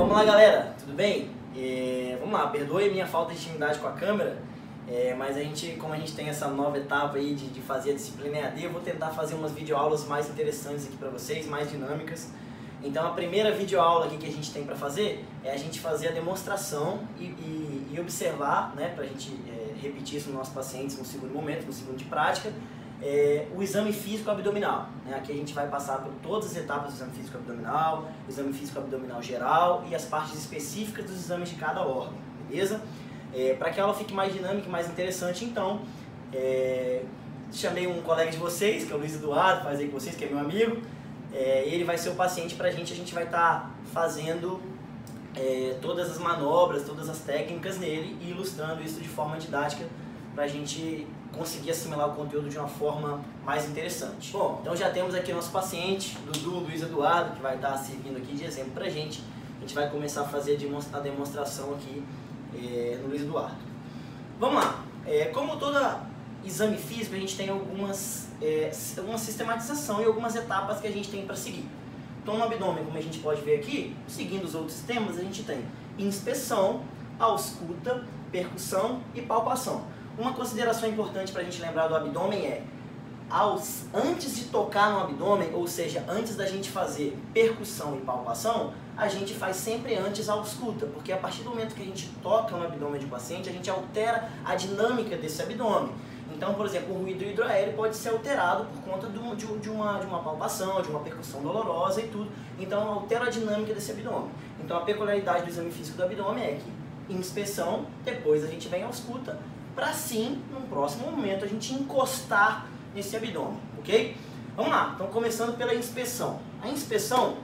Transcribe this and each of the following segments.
Vamos lá, galera, tudo bem? Vamos lá, perdoe a minha falta de intimidade com a câmera, mas como a gente tem essa nova etapa aí de fazer a disciplina EAD, eu vou tentar fazer umas videoaulas mais interessantes aqui para vocês, mais dinâmicas. Então a primeira videoaula aqui que a gente tem para fazer é a gente fazer a demonstração e observar, né, para a gente repetir isso nos nossos pacientes no segundo momento, no segundo de prática, o exame físico abdominal, né? Aqui a gente vai passar por todas as etapas do exame físico abdominal, o exame físico abdominal geral e as partes específicas dos exames de cada órgão, beleza? Para que a aula fique mais dinâmica e mais interessante, então, chamei um colega de vocês, que é o Luiz Eduardo, faz aí com vocês, que é meu amigo. Ele vai ser o paciente para a gente vai estar fazendo todas as manobras, todas as técnicas nele e ilustrando isso de forma didática para a gente conseguir assimilar o conteúdo de uma forma mais interessante. Bom, então já temos aqui nosso paciente, Dudu, Luiz Eduardo, que vai estar servindo aqui de exemplo para a gente. A gente vai começar a fazer a demonstração aqui no Luiz Eduardo. Vamos lá, como todo exame físico, a gente tem alguma sistematização e algumas etapas que a gente tem para seguir. Então no abdômen, como a gente pode ver aqui, seguindo os outros temas, a gente tem inspeção, ausculta, percussão e palpação. Uma consideração importante para a gente lembrar do abdômen é, antes de tocar no abdômen, ou seja, antes da gente fazer percussão e palpação, a gente faz sempre antes a ausculta, porque a partir do momento que a gente toca no abdômen de paciente, a gente altera a dinâmica desse abdômen. Então, por exemplo, o ruído hidroaéreo pode ser alterado por conta de uma palpação, de uma percussão dolorosa e tudo. Então, altera a dinâmica desse abdômen. Então, a peculiaridade do exame físico do abdômen é que, em inspeção, depois a gente vem à ausculta, para sim, num próximo momento, a gente encostar nesse abdômen, ok? Vamos lá, então começando pela inspeção. A inspeção,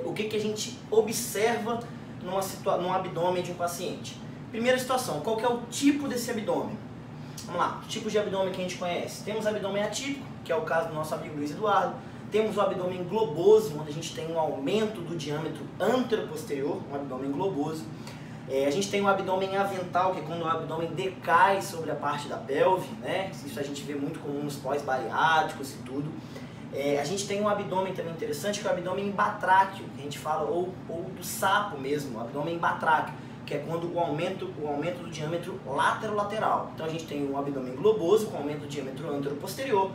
o que a gente observa num abdômen de um paciente? Primeira situação, qual que é o tipo desse abdômen? Vamos lá, tipos de abdômen que a gente conhece. Temos o abdômen atípico, que é o caso do nosso amigo Luiz Eduardo. Temos o abdômen globoso, onde a gente tem um aumento do diâmetro anteroposterior, um abdômen globoso. A gente tem o abdômen avental, que é quando o abdômen decai sobre a parte da pelve, né? Isso a gente vê muito comum nos pós-bariátricos e tudo. A gente tem um abdômen também interessante, que é o abdômen batráqueo, que a gente fala, ou do sapo mesmo, o abdômen batráqueo, que é quando o aumento do diâmetro látero-lateral. Então a gente tem o abdômen globoso, com aumento do diâmetro antero-posterior,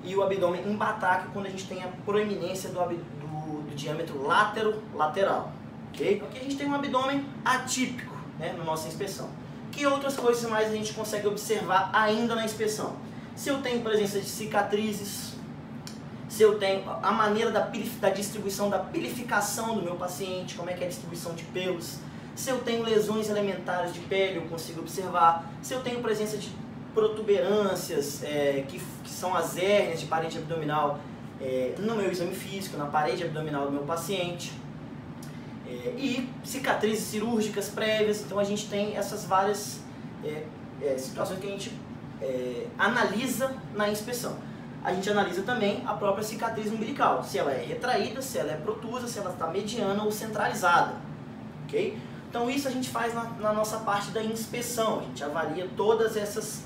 e o abdômen embatáqueo, quando a gente tem a proeminência do diâmetro látero-lateral. Okay? Então aqui a gente tem um abdômen atípico, né, na nossa inspeção. Que outras coisas mais a gente consegue observar ainda na inspeção? Se eu tenho presença de cicatrizes, se eu tenho a maneira da distribuição, da pelificação do meu paciente, como é que é a distribuição de pelos, se eu tenho lesões elementares de pele, eu consigo observar, se eu tenho presença de protuberâncias, que são as hérnias de parede abdominal no meu exame físico, na parede abdominal do meu paciente, e cicatrizes cirúrgicas prévias. Então a gente tem essas várias situações que a gente analisa na inspeção. A gente analisa também a própria cicatriz umbilical, se ela é retraída, se ela é protusa, se ela está mediana ou centralizada, ok? Então isso a gente faz na nossa parte da inspeção, a gente avalia todas essas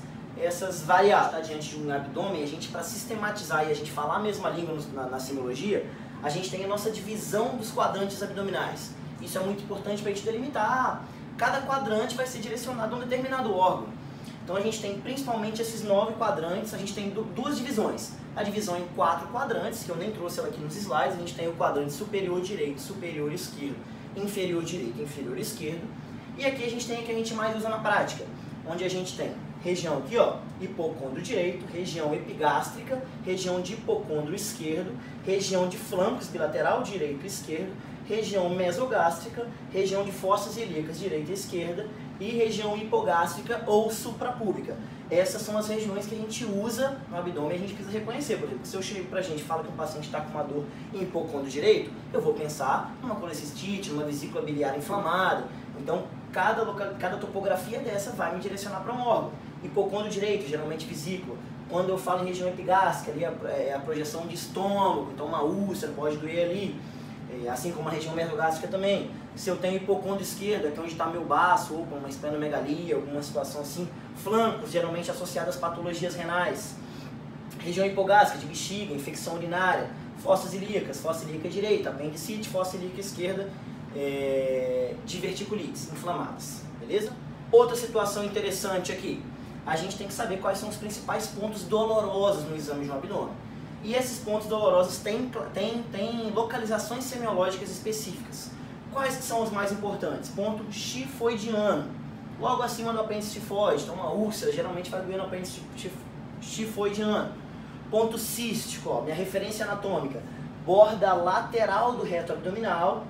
variáveis. Tá diante de um abdômen, a gente, para sistematizar e a gente falar a mesma língua na semiologia, a gente tem a nossa divisão dos quadrantes abdominais. Isso é muito importante para a gente delimitar. Cada quadrante vai ser direcionado a um determinado órgão. Então a gente tem principalmente esses 9 quadrantes, a gente tem duas divisões. A divisão em 4 quadrantes, que eu nem trouxe ela aqui nos slides, a gente tem o quadrante superior direito, superior esquerdo, inferior direito, inferior esquerdo. E aqui a gente tem o que a gente mais usa na prática, onde a gente tem região aqui, ó, hipocôndrio direito, região epigástrica, região de hipocôndrio esquerdo, região de flancos bilateral direito e esquerdo, região mesogástrica, região de fossas ilíacas direita e esquerda e região hipogástrica ou suprapúbica. Essas são as regiões que a gente usa no abdômen e a gente precisa reconhecer. Por exemplo, se eu chego pra gente e falo que um paciente está com uma dor em hipocôndrio direito, eu vou pensar numa colecistite, numa vesícula biliar inflamada. Então, cada topografia dessa vai me direcionar para um órgão. Hipocôndrio direito, geralmente vesícula. Quando eu falo em região epigástrica, ali é a projeção de estômago, então uma úlcera pode doer ali, assim como a região mesogástrica também. Se eu tenho hipocôndrio esquerdo, que é onde está meu baço, ou com uma esplenomegalia, alguma situação assim. Flancos, geralmente associadas a patologias renais. Região hipogástrica, de bexiga, infecção urinária. Fossas ilíacas, fossa ilíaca direita, apendicite, fossa ilíaca esquerda, diverticulites inflamadas, beleza? Outra situação interessante aqui, a gente tem que saber quais são os principais pontos dolorosos no exame de um abdômen. E esses pontos dolorosos têm localizações semiológicas específicas. Quais são os mais importantes? Ponto tifoidiano, logo acima do apêndice tifoide, então uma úlcera geralmente vai doer no apêndice tifoidiano. Ponto cístico, ó, minha referência anatômica, borda lateral do reto abdominal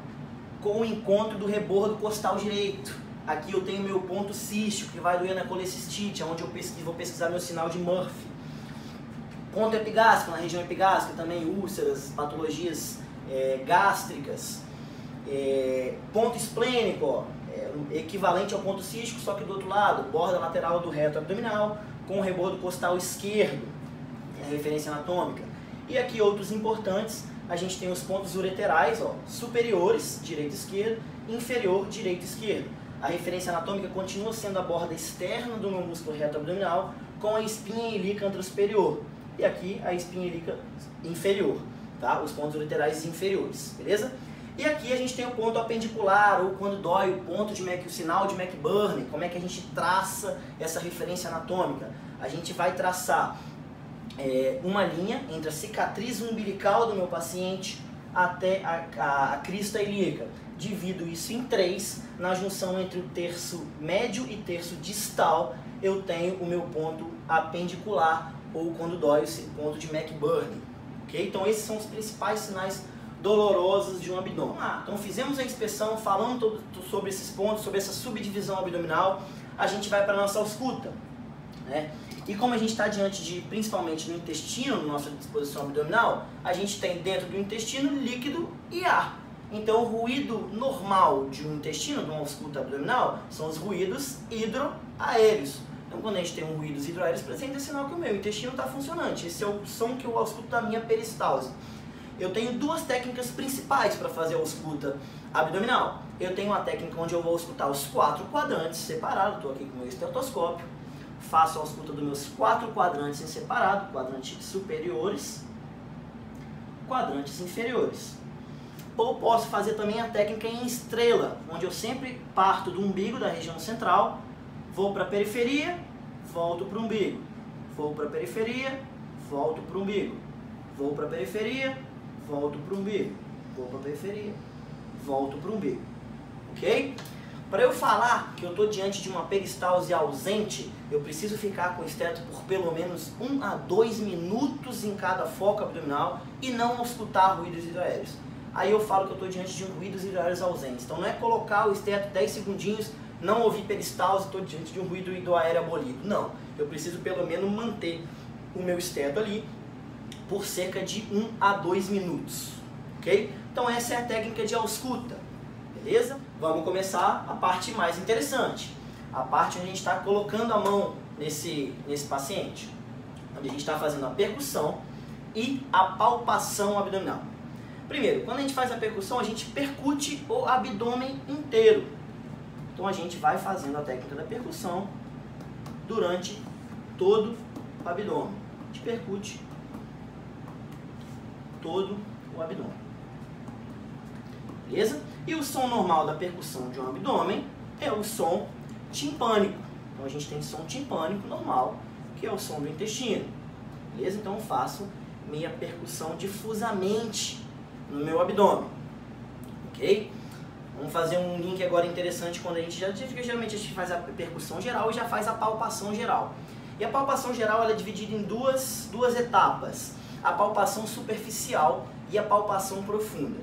com o encontro do rebordo costal direito. Aqui eu tenho meu ponto cístico, que vai doer na colecistite, onde eu vou pesquisar meu sinal de Murphy. Ponto epigástrico, na região epigástrica também, úlceras, patologias gástricas. Ponto esplênico, ó, equivalente ao ponto cístico, só que do outro lado, borda lateral do reto abdominal com o rebordo costal esquerdo, é a referência anatômica. E aqui outros importantes, a gente tem os pontos ureterais, ó, superiores, direito e esquerdo, inferior, direito e esquerdo. A referência anatômica continua sendo a borda externa do meu músculo reto abdominal com a espinha ilíaca anterossuperior. E aqui a espinha ilíaca inferior, tá? Os pontos ureterais inferiores, beleza? E aqui a gente tem o ponto apendicular, ou quando dói, o sinal de McBurney. Como é que a gente traça essa referência anatômica? A gente vai traçar uma linha entre a cicatriz umbilical do meu paciente até a crista ilíaca. Divido isso em 3, na junção entre o terço médio e terço distal, eu tenho o meu ponto apendicular, ou quando dói, o ponto de McBurney. Okay? Então esses são os principais sinais dolorosos de um abdômen. Então fizemos a inspeção, falando sobre esses pontos, sobre essa subdivisão abdominal, a gente vai para a nossa ausculta, né? E como a gente está diante de, principalmente no intestino, na nossa disposição abdominal, a gente tem dentro do intestino líquido e ar. Então o ruído normal de um intestino, de uma ausculta abdominal, são os ruídos hidroaéreos. Então quando a gente tem um ruídos hidroaéreos presente, é sinal que o meu intestino está funcionante. Esse é o som que eu ausculto da minha peristalse. Eu tenho duas técnicas principais para fazer a ausculta abdominal. Eu tenho uma técnica onde eu vou auscultar os 4 quadrantes separados, estou aqui com o meu estetoscópio, faço a ausculta dos meus 4 quadrantes em separado, quadrantes superiores, quadrantes inferiores. Ou posso fazer também a técnica em estrela, onde eu sempre parto do umbigo, da região central, vou para a periferia, volto para o umbigo, vou para a periferia, volto para o umbigo, vou para a periferia, volto para o umbigo, vou para a periferia, volto para o umbigo, ok? Para eu falar que eu estou diante de uma peristalse ausente, eu preciso ficar com o esteto por pelo menos 1 a 2 minutos em cada foco abdominal e não auscultar ruídos hidroaéreos. Aí eu falo que eu estou diante de um ruídos hidroaéreos ausentes. Então não é colocar o esteto 10 segundinhos, não ouvir peristalse, estou diante de um ruído hidroaéreo abolido. Não, eu preciso pelo menos manter o meu esteto ali por cerca de 1 a 2 minutos, ok? Então essa é a técnica de ausculta, beleza? Vamos começar a parte mais interessante, a parte onde a gente está colocando a mão nesse paciente, onde a gente está fazendo a percussão e a palpação abdominal. Primeiro, quando a gente faz a percussão, a gente percute o abdômen inteiro. Então a gente vai fazendo a técnica da percussão durante todo o abdômen. A gente percute todo o abdômen. Beleza? E o som normal da percussão de um abdômen é o som timpânico. Então a gente tem som timpânico normal, que é o som do intestino. Beleza? Então eu faço minha percussão difusamente no meu abdômen. Ok? Vamos fazer um link agora interessante quando a gente geralmente a gente faz a percussão geral e já faz a palpação geral. E a palpação geral ela é dividida em duas etapas. A palpação superficial e a palpação profunda.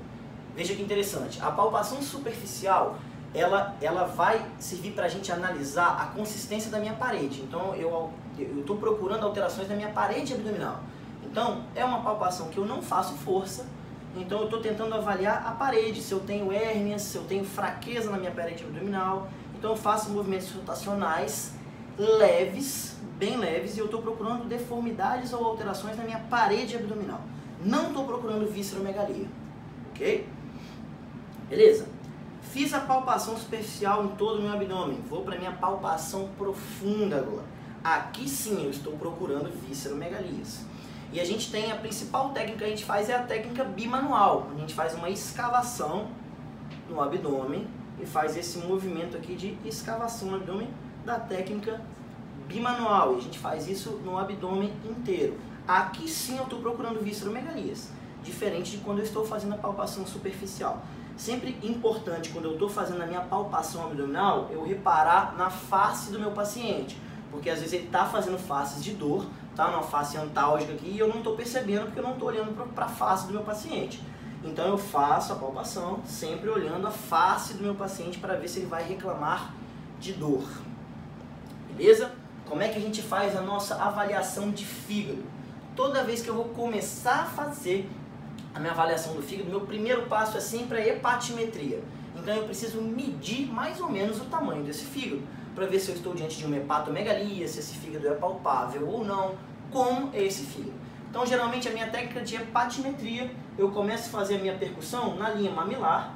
Veja que interessante, a palpação superficial, ela vai servir para a gente analisar a consistência da minha parede. Então eu estou procurando alterações na minha parede abdominal. Então é uma palpação que eu não faço força, então eu estou tentando avaliar a parede, se eu tenho hérnias, se eu tenho fraqueza na minha parede abdominal. Então eu faço movimentos rotacionais leves, bem leves, e eu estou procurando deformidades ou alterações na minha parede abdominal. Não estou procurando visceromegalia, ok? Beleza? Fiz a palpação superficial em todo o meu abdômen. Vou para a minha palpação profunda agora. Aqui sim eu estou procurando visceromegalias. E a gente tem a principal técnica que a gente faz é a técnica bimanual. A gente faz uma escavação no abdômen e faz esse movimento aqui de escavação no abdômen da técnica bimanual. E a gente faz isso no abdômen inteiro. Aqui sim eu estou procurando visceromegalias, diferente de quando eu estou fazendo a palpação superficial. Sempre importante, quando eu estou fazendo a minha palpação abdominal, eu reparar na face do meu paciente, porque às vezes ele está fazendo faces de dor, tá numa face antálgica aqui, e eu não estou percebendo porque eu não estou olhando para a face do meu paciente. Então eu faço a palpação sempre olhando a face do meu paciente para ver se ele vai reclamar de dor. Beleza? Como é que a gente faz a nossa avaliação de fígado? Toda vez que eu vou começar a fazer a minha avaliação do fígado, meu primeiro passo é sempre a hepatimetria. Então eu preciso medir mais ou menos o tamanho desse fígado, para ver se eu estou diante de uma hepatomegalia, se esse fígado é palpável ou não, como é esse fígado. Então geralmente a minha técnica de hepatimetria, eu começo a fazer a minha percussão na linha mamilar,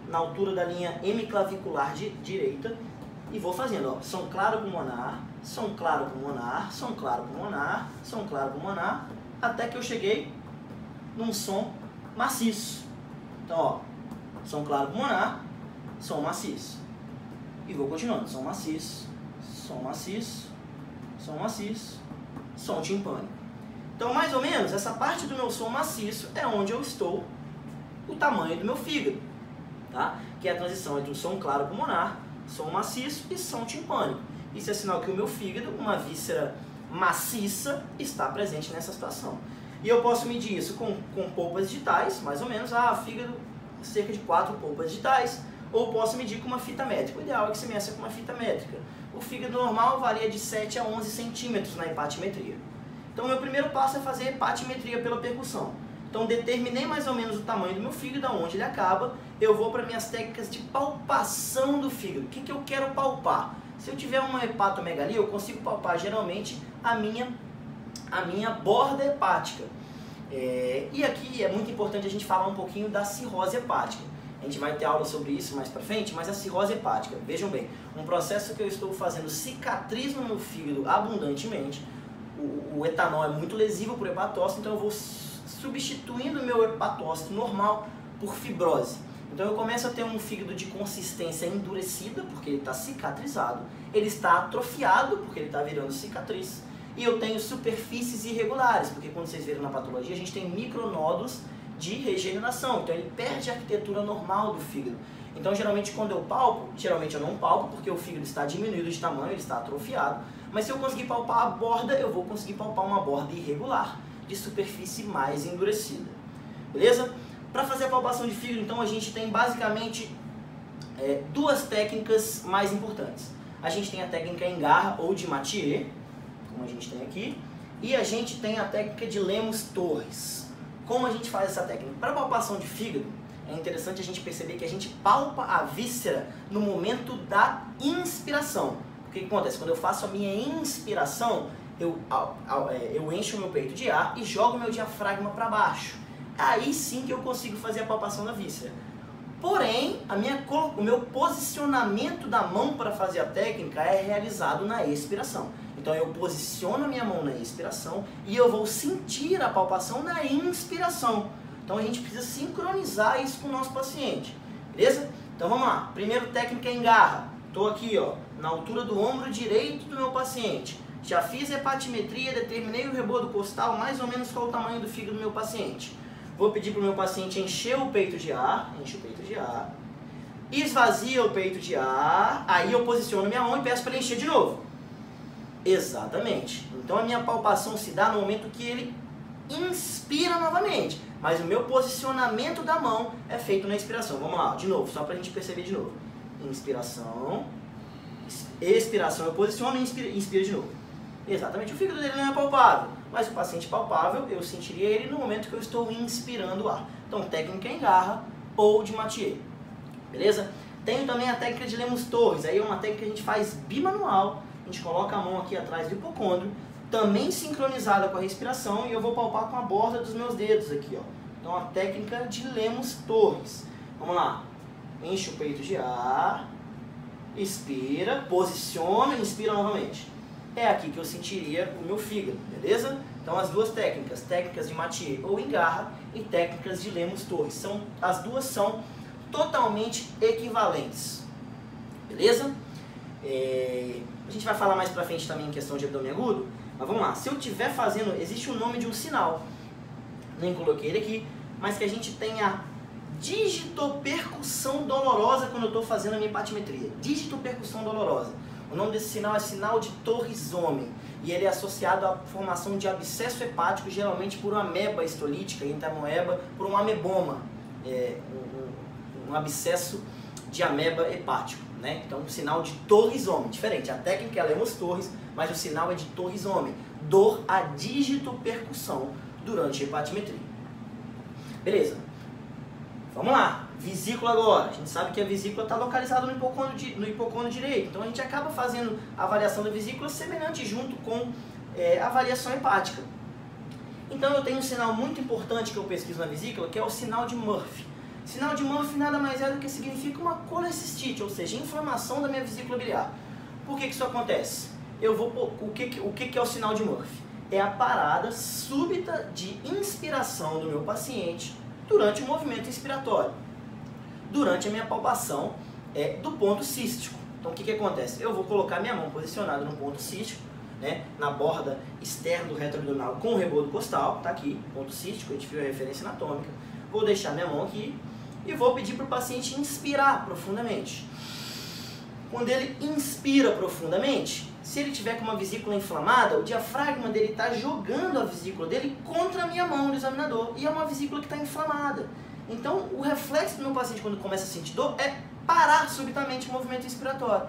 na altura da linha hemiclavicular direita, e vou fazendo, ó, som claro pulmonar, som claro pulmonar, som claro pulmonar, som claro pulmonar, até que eu cheguei num som maciço. Então, ó, som claro pulmonar, som maciço. E vou continuando, som maciço, som maciço, som maciço, som timpânico. Então, mais ou menos, essa parte do meu som maciço é onde eu estou, o tamanho do meu fígado, tá? Que é a transição entre o som claro pulmonar, som maciço e som timpânico. Isso é sinal que o meu fígado, uma víscera maciça, está presente nessa situação. E eu posso medir isso com polpas digitais, mais ou menos, fígado, cerca de 4 polpas digitais, ou posso medir com uma fita métrica. O ideal é que você meça com uma fita métrica. O fígado normal varia de 7 a 11 centímetros na hepatimetria. Então, o meu primeiro passo é fazer hepatimetria pela percussão. Então, determinei mais ou menos o tamanho do meu fígado, aonde ele acaba, eu vou para minhas técnicas de palpação do fígado. O que eu quero palpar? Se eu tiver uma hepatomegalia, eu consigo palpar geralmente a minha borda hepática. E aqui é muito importante a gente falar um pouquinho da cirrose hepática. A gente vai ter aula sobre isso mais pra frente, mas a cirrose hepática, vejam bem, um processo que eu estou fazendo cicatriz no meu fígado abundantemente, o etanol é muito lesivo para o hepatócito, então eu vou substituindo o meu hepatócito normal por fibrose. Então eu começo a ter um fígado de consistência endurecida, porque ele está cicatrizado, ele está atrofiado, porque ele está virando cicatriz, e eu tenho superfícies irregulares, porque quando vocês viram na patologia, a gente tem micronódulos de regeneração, então ele perde a arquitetura normal do fígado. Então geralmente quando eu palpo, geralmente eu não palpo, porque o fígado está diminuído de tamanho, ele está atrofiado, mas se eu conseguir palpar a borda, eu vou conseguir palpar uma borda irregular, de superfície mais endurecida. Beleza? Para fazer a palpação de fígado, então, a gente tem basicamente duas técnicas mais importantes. A gente tem a técnica em garra ou de Mathieu, como a gente tem aqui, e a gente tem a técnica de Lemos-Torres. Como a gente faz essa técnica? Para palpação de fígado, é interessante a gente perceber que a gente palpa a víscera no momento da inspiração. O que acontece? Quando eu faço a minha inspiração, eu encho o meu peito de ar e jogo o meu diafragma para baixo. Aí sim que eu consigo fazer a palpação da víscera. Porém, o meu posicionamento da mão para fazer a técnica é realizado na expiração. Então eu posiciono a minha mão na expiração e eu vou sentir a palpação na inspiração. Então a gente precisa sincronizar isso com o nosso paciente. Beleza? Então vamos lá. Primeiro, técnica em garra. Estou aqui, ó, na altura do ombro direito do meu paciente. Já fiz a hepatimetria, determinei o rebordo costal, mais ou menos qual o tamanho do fígado do meu paciente. Vou pedir para o meu paciente encher o peito de ar, enche o peito de ar, esvazia o peito de ar, aí eu posiciono minha mão e peço para ele encher de novo. Exatamente. Então a minha palpação se dá no momento que ele inspira novamente, mas o meu posicionamento da mão é feito na expiração. Vamos lá, de novo, só para a gente perceber de novo. Inspiração, expiração, eu posiciono e inspiro de novo. Exatamente, o fígado dele não é palpável, mas o paciente palpável, eu sentiria ele no momento que eu estou inspirando o ar. Então, técnica em garra ou de Mathieu. Beleza? Tenho também a técnica de Lemos-Torres, aí é uma técnica que a gente faz bimanual, a gente coloca a mão aqui atrás do hipocôndrio, também sincronizada com a respiração, e eu vou palpar com a borda dos meus dedos aqui, ó. Então, a técnica de Lemos-Torres. Vamos lá. Enche o peito de ar, expira, posiciona e inspira novamente. É aqui que eu sentiria o meu fígado, beleza? Então as duas técnicas, técnicas de Mathieu ou em garra e técnicas de Lemos-Torres, as duas são totalmente equivalentes. Beleza? A gente vai falar mais pra frente também em questão de abdômen agudo, mas vamos lá. Se eu estiver fazendo, existe o nome de um sinal, nem coloquei ele aqui, mas que a gente tem a digitopercussão dolorosa quando eu estou fazendo a minha hepatimetria. Digitopercussão dolorosa. O nome desse sinal é sinal de Torres-Homem e ele é associado à formação de abscesso hepático, geralmente por uma ameba histolítica, entamoeba, por um ameboma, um abscesso de ameba hepático, né? Então, sinal de Torres-Homem, diferente. A técnica é Lemos Torres, mas o sinal é de Torres-Homem. Dor à digitopercussão durante a hepatimetria. Beleza. Vamos lá, vesícula agora. A gente sabe que a vesícula está localizada no hipocôndrio direito. Então a gente acaba fazendo a avaliação da vesícula semelhante junto com a avaliação hepática. Então eu tenho um sinal muito importante que eu pesquiso na vesícula, que é o sinal de Murphy. Sinal de Murphy nada mais é do que significa uma colecistite, ou seja, inflamação da minha vesícula biliar. Por que isso acontece? O que é o sinal de Murphy? É a parada súbita de inspiração do meu paciente durante o movimento inspiratório, durante a minha palpação do ponto cístico. Então o que acontece? Eu vou colocar minha mão posicionada no ponto cístico, né, na borda externa do reto abdominal com o rebodo costal, está aqui, ponto cístico, a gente viu a referência anatômica. Vou deixar minha mão aqui e vou pedir para o paciente inspirar profundamente. Quando ele inspira profundamente, se ele tiver com uma vesícula inflamada, o diafragma dele está jogando a vesícula dele contra a minha mão do examinador. E é uma vesícula que está inflamada. Então, o reflexo do meu paciente quando começa a sentir dor é parar subitamente o movimento inspiratório.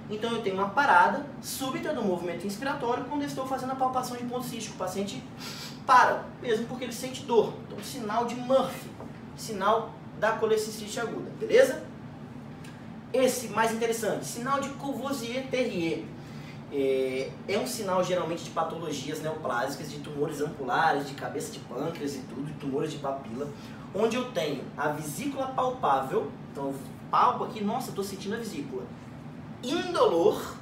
Então, eu tenho uma parada súbita do movimento inspiratório quando eu estou fazendo a palpação de ponto cístico. O paciente para, mesmo porque ele sente dor. Então, sinal de Murphy, sinal da colecistite aguda, beleza? Esse mais interessante, sinal de Courvoisier-Terrier. É um sinal geralmente de patologias neoplásicas, de tumores ampulares, de cabeça de pâncreas e tudo, de tumores de papila, onde eu tenho a vesícula palpável, então eu palpo aqui, nossa, estou sentindo a vesícula, indolor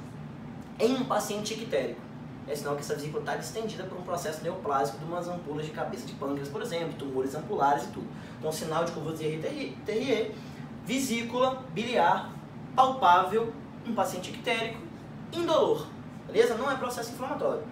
em um paciente ictérico. É sinal que essa vesícula está distendida por um processo neoplásico de umas ampolas de cabeça de pâncreas, por exemplo, tumores ampulares e tudo. Então, sinal de Courvoisier-Terrier, vesícula biliar palpável, um paciente ictérico, indolor. Beleza? Não é processo inflamatório.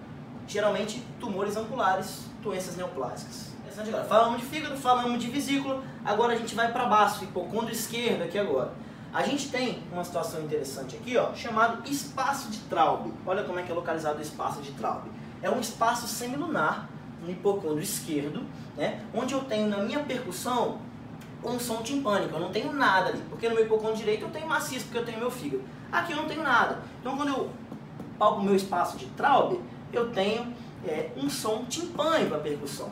Geralmente, tumores ampulares, doenças neoplásicas. Interessante agora. Falamos de fígado, falamos de vesícula. Agora a gente vai para baixo, hipocôndrio esquerdo aqui agora. A gente tem uma situação interessante aqui, ó, chamado espaço de Traube. Olha como é que é localizado o espaço de Traube. É um espaço semilunar no hipocôndrio esquerdo, né, onde eu tenho na minha percussão um som timpânico. Eu não tenho nada ali, porque no meu hipocôndrio direito eu tenho maciço, porque eu tenho meu fígado. Aqui eu não tenho nada. Então quando eu palpo o meu espaço de Traube, eu tenho um som timpânico a percussão,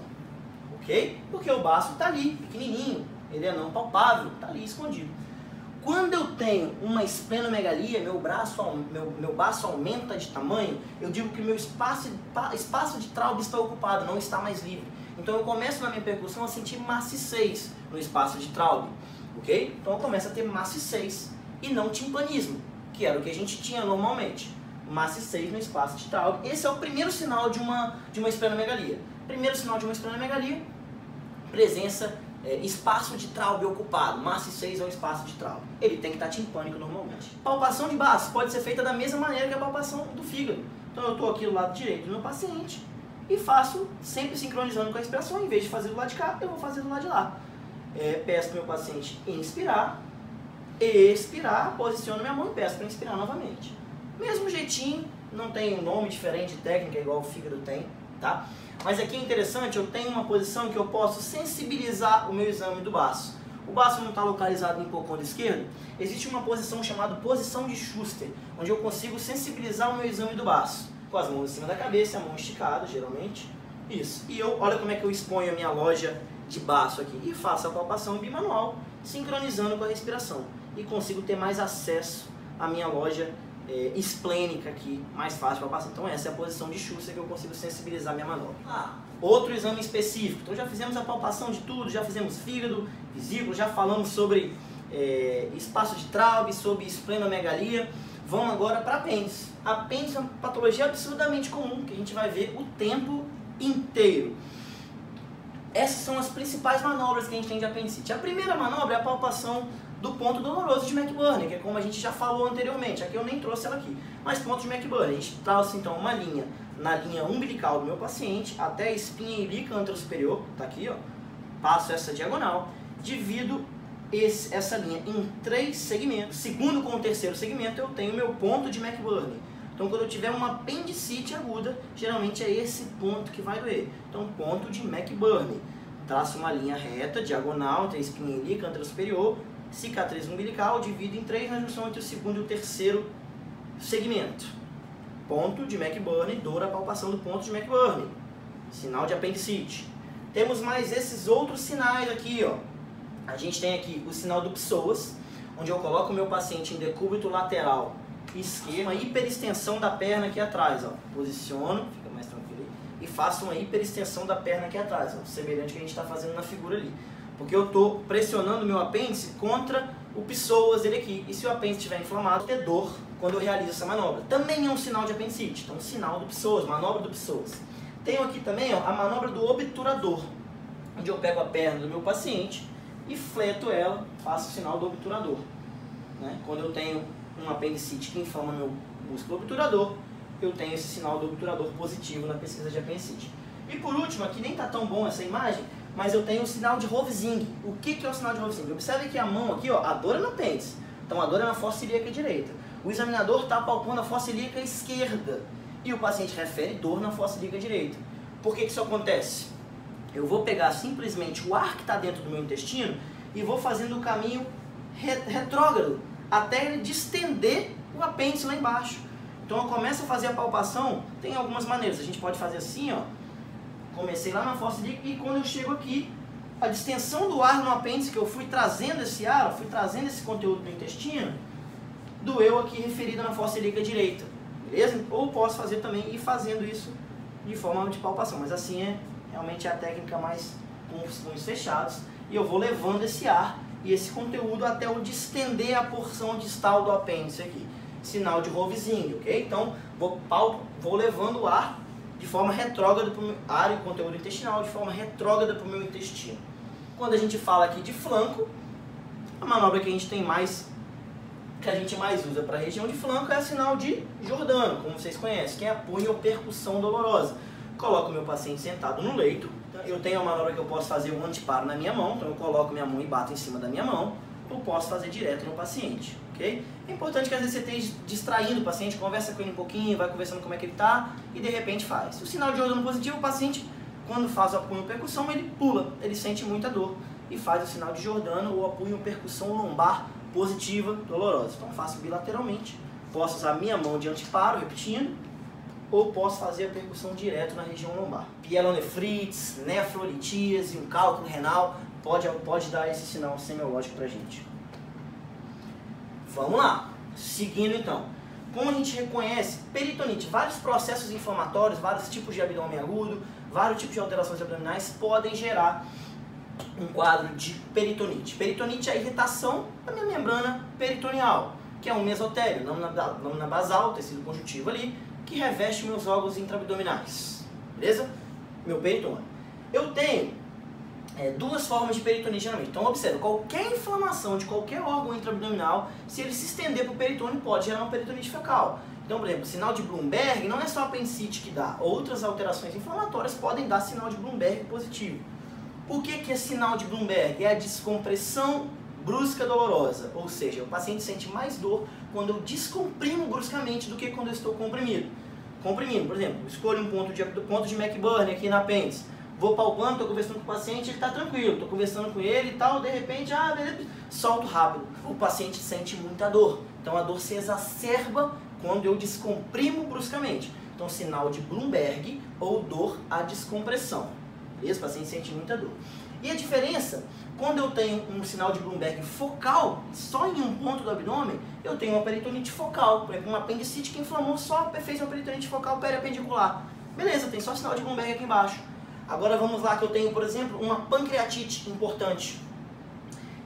ok? Porque o baço está ali, pequenininho, ele é não palpável, está ali escondido. Quando eu tenho uma esplenomegalia, meu baço aumenta de tamanho, eu digo que meu espaço de Traube está ocupado, não está mais livre. Então eu começo na minha percussão a sentir maciçez no espaço de Traube, ok? Então eu começo a ter maciçez e não timpanismo, que era o que a gente tinha normalmente. Maciçez no espaço de Traube. Esse é o primeiro sinal de uma esplenomegalia. Primeiro sinal de uma esplenomegalia, presença, espaço de Traube ocupado. Maciçez é o espaço de Traube. Ele tem que estar timpânico normalmente. Palpação de baço pode ser feita da mesma maneira que a palpação do fígado. Então eu estou aqui do lado direito do meu paciente e faço sempre sincronizando com a respiração. Em vez de fazer do lado de cá, eu vou fazer do lado de lá. Peço para o meu paciente inspirar, expirar, posiciono minha mão e peço para inspirar novamente. Mesmo jeitinho, não tem um nome diferente, técnica igual o fígado tem, tá? Mas aqui é interessante, eu tenho uma posição que eu posso sensibilizar o meu exame do baço. O baço não está localizado no hipocôndrio esquerdo, existe uma posição chamada posição de Schuster, onde eu consigo sensibilizar o meu exame do baço. Com as mãos em cima da cabeça, a mão esticada, geralmente. Isso. E olha como é que eu exponho a minha loja de baço aqui. E faço a palpação bimanual, sincronizando com a respiração. E consigo ter mais acesso à minha loja esplênica aqui, mais fácil para passar. Então essa é a posição de Schuster que eu consigo sensibilizar minha manobra. Outro exame específico. Então já fizemos a palpação de tudo, já fizemos fígado, vesícula, já falamos sobre espaço de Traube, sobre esplenomegalia. Vamos agora para apêndice. Apêndice é uma patologia absurdamente comum que a gente vai ver o tempo inteiro. Essas são as principais manobras que a gente tem de apendicite. A primeira manobra é a palpação do ponto doloroso de McBurney, que é como a gente já falou anteriormente. Aqui eu nem trouxe ela aqui, mas ponto de McBurney. A gente trouxe então uma linha na linha umbilical do meu paciente até a espinha ilíaca anterosuperior, tá aqui, ó. Passo essa diagonal, divido essa linha em 3 segmentos. Segundo com o terceiro segmento, eu tenho meu ponto de McBurney. Então, quando eu tiver uma apendicite aguda, geralmente é esse ponto que vai doer. Então, ponto de McBurney. Traço uma linha reta, diagonal, entre a espinha ilíaca anterosuperior, cicatriz umbilical, divido em 3 na junção entre o segundo e o terceiro segmento. Ponto de McBurney, dor a palpação do ponto de McBurney. Sinal de apendicite. Temos mais esses outros sinais aqui, ó. A gente tem aqui o sinal do psoas, onde eu coloco o meu paciente em decúbito lateral esquerdo, uma hiperextensão da perna aqui atrás, ó. Posiciono, fica mais tranquilo aí, e faço uma hiperextensão da perna aqui atrás, ó, semelhante ao que a gente está fazendo na figura ali. Porque eu estou pressionando o meu apêndice contra o psoas dele aqui, e se o apêndice estiver inflamado, eu tenho dor quando eu realizo essa manobra. Também é um sinal de apendicite, então sinal do psoas, manobra do psoas. Tenho aqui também, ó, a manobra do obturador, onde eu pego a perna do meu paciente e fleto ela, faço o sinal do obturador. Né? Quando eu tenho um apendicite que inflama meu músculo obturador, eu tenho esse sinal do obturador positivo na pesquisa de apendicite. E por último, aqui nem está tão bom essa imagem, mas eu tenho o sinal de Rovsing. O que é o sinal de Rovsing? Observe que a mão aqui, ó, a dor é no apêndice, então a dor é na fossa ilíaca direita. O examinador está palpando a fossa ilíaca esquerda e o paciente refere dor na fossa ilíaca direita. Por que isso acontece? Eu vou pegar simplesmente o ar que está dentro do meu intestino e vou fazendo o caminho retrógrado até ele distender o apêndice lá embaixo. Então eu começo a fazer a palpação, tem algumas maneiras. A gente pode fazer assim, ó. Comecei lá na fossa ilíaca e quando eu chego aqui, a distensão do ar no apêndice, que eu fui trazendo esse ar, fui trazendo esse conteúdo do intestino, doeu aqui referida na fossa ilíaca direita. Beleza? Ou posso fazer também ir fazendo isso de forma de palpação, mas assim é realmente a técnica mais com os punhos fechados, e eu vou levando esse ar e esse conteúdo até eu distender a porção distal do apêndice aqui. Sinal de Rovsing, ok? Então, vou levando o ar de forma retrógrada para o ar e o conteúdo intestinal de forma retrógrada para o meu intestino. Quando a gente fala aqui de flanco, a manobra que a gente tem mais, que a gente mais usa para a região de flanco é o sinal de Giordano, como vocês conhecem, que é a punho ou percussão dolorosa. Coloco o meu paciente sentado no leito, eu tenho uma manobra que eu posso fazer um anteparo na minha mão, então eu coloco minha mão e bato em cima da minha mão, ou posso fazer direto no paciente, ok? É importante que às vezes você esteja distraindo o paciente, conversa com ele um pouquinho, vai conversando como é que ele está e de repente faz. O sinal de Giordano positivo, o paciente, quando faz o apunho ou percussão, ele pula, ele sente muita dor e faz o sinal de Giordano ou apunho ou percussão lombar positiva dolorosa. Então faço bilateralmente, posso usar minha mão de anteparo, repetindo, ou posso fazer a percussão direto na região lombar. Pielonefrites, nefrolitíase, um cálculo renal, pode dar esse sinal semiológico pra gente. Vamos lá, seguindo então. Como a gente reconhece peritonite, vários processos inflamatórios, vários tipos de abdômen agudo, vários tipos de alterações abdominais podem gerar um quadro de peritonite. Peritonite é a irritação da minha membrana peritoneal, que é um mesotélio, lâmina basal, tecido conjuntivo ali, que reveste meus órgãos intraabdominais, beleza? Meu peritônio. Eu tenho duas formas de peritonite geralmente. Então observe, qualquer inflamação de qualquer órgão intraabdominal, se ele se estender para o peritônio, pode gerar uma peritonite fecal. Então, por exemplo, sinal de Bloomberg não é só a apendicite que dá, outras alterações inflamatórias podem dar sinal de Bloomberg positivo. O que é sinal de Bloomberg? É a descompressão brusca dolorosa, ou seja, o paciente sente mais dor quando eu descomprimo bruscamente do que quando eu estou comprimido. Comprimindo, por exemplo, escolho um ponto de McBurney aqui na apêndice, vou palpando, estou conversando com o paciente, ele está tranquilo, estou conversando com ele e tal, de repente, solto rápido. O paciente sente muita dor, então a dor se exacerba quando eu descomprimo bruscamente. Então, sinal de Bloomberg ou dor à descompressão. Esse paciente sente muita dor. E a diferença, quando eu tenho um sinal de Bloomberg focal, só em um ponto do abdômen, eu tenho uma peritonite focal, por exemplo, uma apendicite que inflamou só, fez uma peritonite focal periapendicular. Beleza, tem só sinal de Bloomberg aqui embaixo. Agora vamos lá que eu tenho, por exemplo, uma pancreatite importante.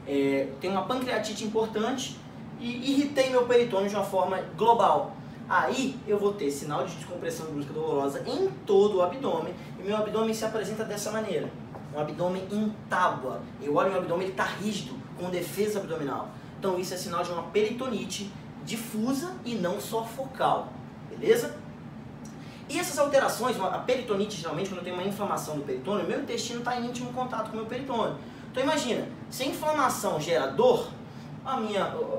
Tenho uma pancreatite importante e irritei meu peritônio de uma forma global. Aí eu vou ter sinal de descompressão brusca dolorosa em todo o abdômen e meu abdômen se apresenta dessa maneira. Um abdômen em tábua. Eu olho meu abdômen, ele está rígido, com defesa abdominal. Então isso é sinal de uma peritonite difusa e não só focal, beleza? E essas alterações, a peritonite geralmente quando eu tenho uma inflamação do peritônio, meu intestino está em íntimo contato com o meu peritônio. Então imagina, se a inflamação gera dor,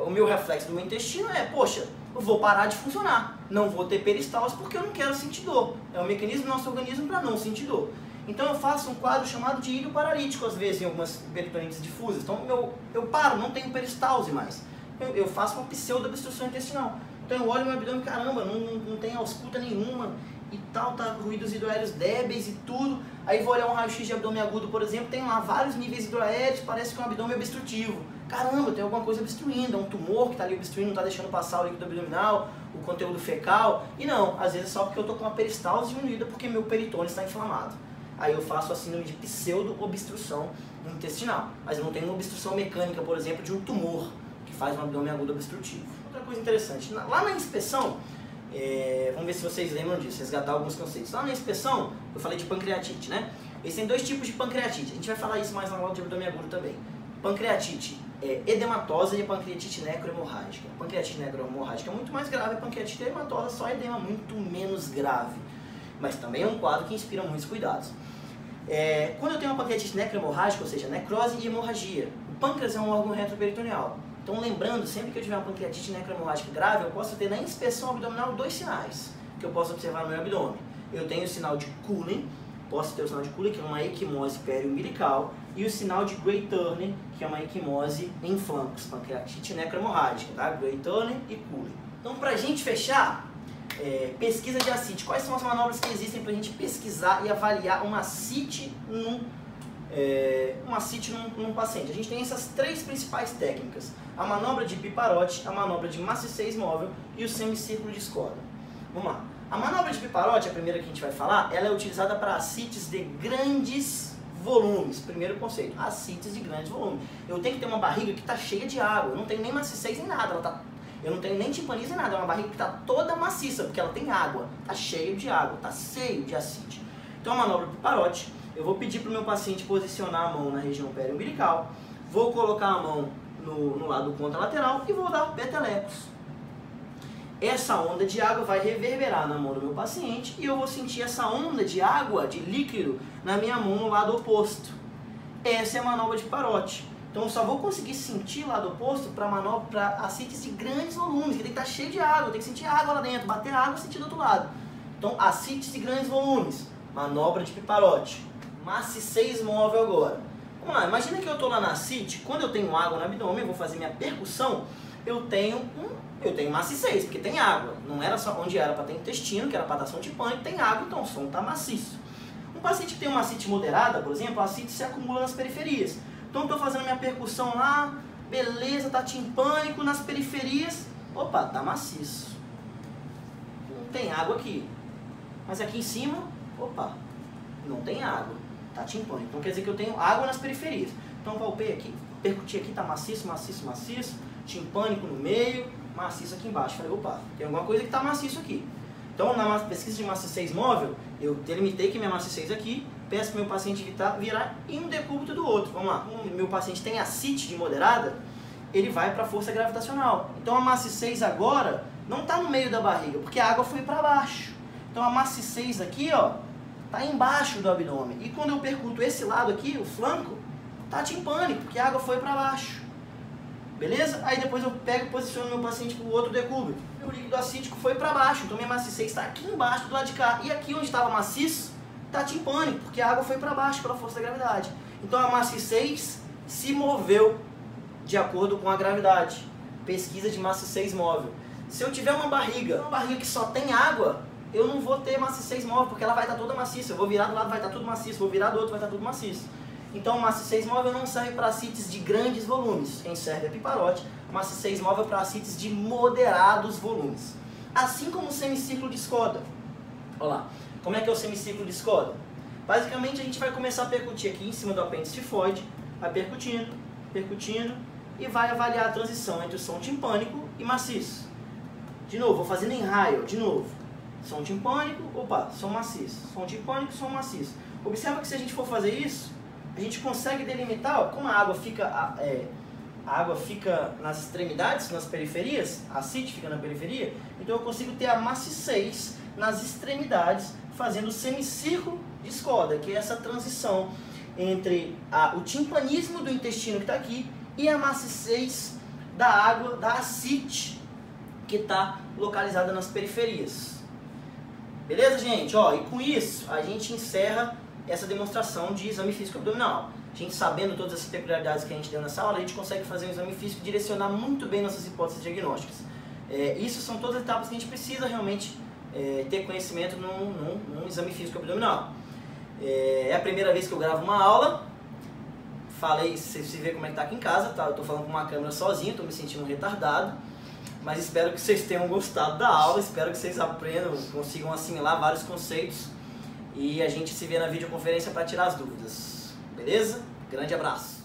o meu reflexo do meu intestino é, poxa, eu vou parar de funcionar, não vou ter peristalse porque eu não quero sentir dor. É um mecanismo do nosso organismo para não sentir dor. Então eu faço um quadro chamado de ilho paralítico, às vezes, em algumas peritonites difusas. Então eu paro, não tenho peristalse mais. Eu faço uma pseudo-obstrução intestinal. Então eu olho meu abdômen, caramba, não tem ausculta nenhuma e tal, tá ruídos hidroaéreos débeis e tudo. Aí vou olhar um raio-x de abdômen agudo, por exemplo, tem lá vários níveis hidroaéreos, parece que é um abdômen obstrutivo. Caramba, tem alguma coisa obstruindo, é um tumor que está ali obstruindo, não está deixando passar o líquido abdominal, o conteúdo fecal. E não, às vezes é só porque eu estou com uma peristalse diminuída porque meu peritônio está inflamado. Aí eu faço a síndrome de pseudo-obstrução intestinal. Mas eu não tenho uma obstrução mecânica, por exemplo, de um tumor que faz um abdômen agudo obstrutivo. Outra coisa interessante, lá na inspeção, vamos ver se vocês lembram disso, resgatar alguns conceitos. Lá na inspeção, eu falei de pancreatite, né? Existem dois tipos de pancreatite. A gente vai falar isso mais na aula de abdômen agudo também. Pancreatite edematosa e pancreatite necrohemorrágica. A pancreatite necrohemorrágica é muito mais grave, a pancreatite edematosa só edema muito menos grave. Mas também é um quadro que inspira muitos cuidados. Quando eu tenho uma pancreatite necrohemorrágica, ou seja, necrose e hemorragia, o pâncreas é um órgão retroperitoneal. Então lembrando, sempre que eu tiver uma pancreatite necrohemorrágica grave, eu posso ter na inspeção abdominal dois sinais que eu posso observar no meu abdômen. Eu tenho o sinal de Cullen, posso ter o sinal de Cullen, que é uma equimose periumbilical, e o sinal de Gray Turner, que é uma equimose em flancos, pancreatite necrohemorrágica, tá? Gray Turner e Cullen. Então, pra gente fechar, pesquisa de ascite. Quais são as manobras que existem para a gente pesquisar e avaliar uma ascite num paciente? A gente tem essas três principais técnicas: a manobra de Piparotti, a manobra de maciçez móvel e o semicírculo de Skoda. Vamos lá. A manobra de Piparotti, a primeira que a gente vai falar, ela é utilizada para ascites de grandes volumes. Primeiro conceito, ascites de grandes volumes. Eu tenho que ter uma barriga que está cheia de água, eu não tenho nem maciçez nem nada, eu não tenho nem timpanismo nem nada, é uma barriga que está toda maciça, porque ela tem água, está cheio de água, está cheio de ascite. Então a manobra do Piparotti, eu vou pedir para o meu paciente posicionar a mão na região periumbilical, vou colocar a mão no lado contralateral e vou dar petelecos. Essa onda de água vai reverberar na mão do meu paciente e eu vou sentir essa onda de água, de líquido, na minha mão no lado oposto. Essa é a manobra de Piparotti. Então eu só vou conseguir sentir o lado oposto para ascites de grandes volumes, que tem que estar cheio de água, tem que sentir água lá dentro, bater água e sentir do outro lado. Então ascites de grandes volumes, manobra de Piparotti. Maciçez móvel agora. Vamos lá, imagina que eu estou lá na ascite, quando eu tenho água no abdômen, eu vou fazer minha percussão, eu tenho maciçez, porque tem água. Não era só onde era para ter intestino, que era para dar som timpânico, tem água, então o som está maciço. Um paciente que tem uma ascite moderada, por exemplo, a ascite se acumula nas periferias. Então estou fazendo minha percussão lá, beleza, tá timpânico, nas periferias, opa, tá maciço. Não tem água aqui. Mas aqui em cima, opa, não tem água, tá timpânico. Então quer dizer que eu tenho água nas periferias. Então palpei aqui, percuti aqui, tá maciço, maciço, maciço, timpânico no meio, maciço aqui embaixo. Falei, opa, tem alguma coisa que tá maciço aqui. Então na pesquisa de maciçez móvel, eu delimitei que minha maciçez aqui, peço para o meu paciente virar em um decúbito do outro. Vamos lá. Como o meu paciente tem ascite de moderada, ele vai para a força gravitacional. Então a maciçez agora não está no meio da barriga, porque a água foi para baixo. Então a maciçez aqui, ó, está embaixo do abdômen. E quando eu percuto esse lado aqui, o flanco, está timpânico, porque a água foi para baixo. Beleza? Aí depois eu pego e posiciono meu paciente para o outro decúbito. O líquido acítico foi para baixo, então minha maciçez está aqui embaixo do lado de cá. E aqui onde estava maciço, está timpânico, porque a água foi para baixo pela força da gravidade. Então a maciçez se moveu de acordo com a gravidade. Pesquisa de maciçez móvel. Se eu tiver uma barriga que só tem água, eu não vou ter maciçez móvel, porque ela vai estar toda maciça. Eu vou virar do lado, vai estar tudo maciço. Vou virar do outro, vai estar tudo maciço. Então maciçez móvel não serve para ascites de grandes volumes. Quem serve é Piparotti. Maciçez móvel para ascites de moderados volumes. Assim como o semicírculo de Skoda. Olha lá. Como é que é o semicírculo de Skoda? Basicamente a gente vai começar a percutir aqui em cima do apêndice tifoide, vai percutindo, percutindo e vai avaliar a transição entre o som timpânico e maciço. De novo, vou fazendo em raio, de novo. Som timpânico, opa, som maciço. Som timpânico, som maciço. Observa que se a gente for fazer isso, a gente consegue delimitar, ó, como a água fica a água fica nas extremidades, nas periferias, a ascite fica na periferia, então eu consigo ter a maciçez nas extremidades, fazendo o semicírculo de Skoda, que é essa transição entre o timpanismo do intestino que está aqui e a maciçez da água, da ascite, que está localizada nas periferias. Beleza, gente? Ó, e com isso, a gente encerra essa demonstração de exame físico abdominal. A gente sabendo todas essas peculiaridades que a gente deu nessa aula, a gente consegue fazer um exame físico e direcionar muito bem nossas hipóteses diagnósticas. Isso são todas as etapas que a gente precisa realmente ter conhecimento num exame físico abdominal. É a primeira vez que eu gravo uma aula. Falei, você vê como é que tá aqui em casa, tá? Eu tô falando com uma câmera sozinho, tô me sentindo retardado. Mas espero que vocês tenham gostado da aula, espero que vocês aprendam, consigam assimilar vários conceitos. E a gente se vê na videoconferência para tirar as dúvidas. Beleza? Grande abraço!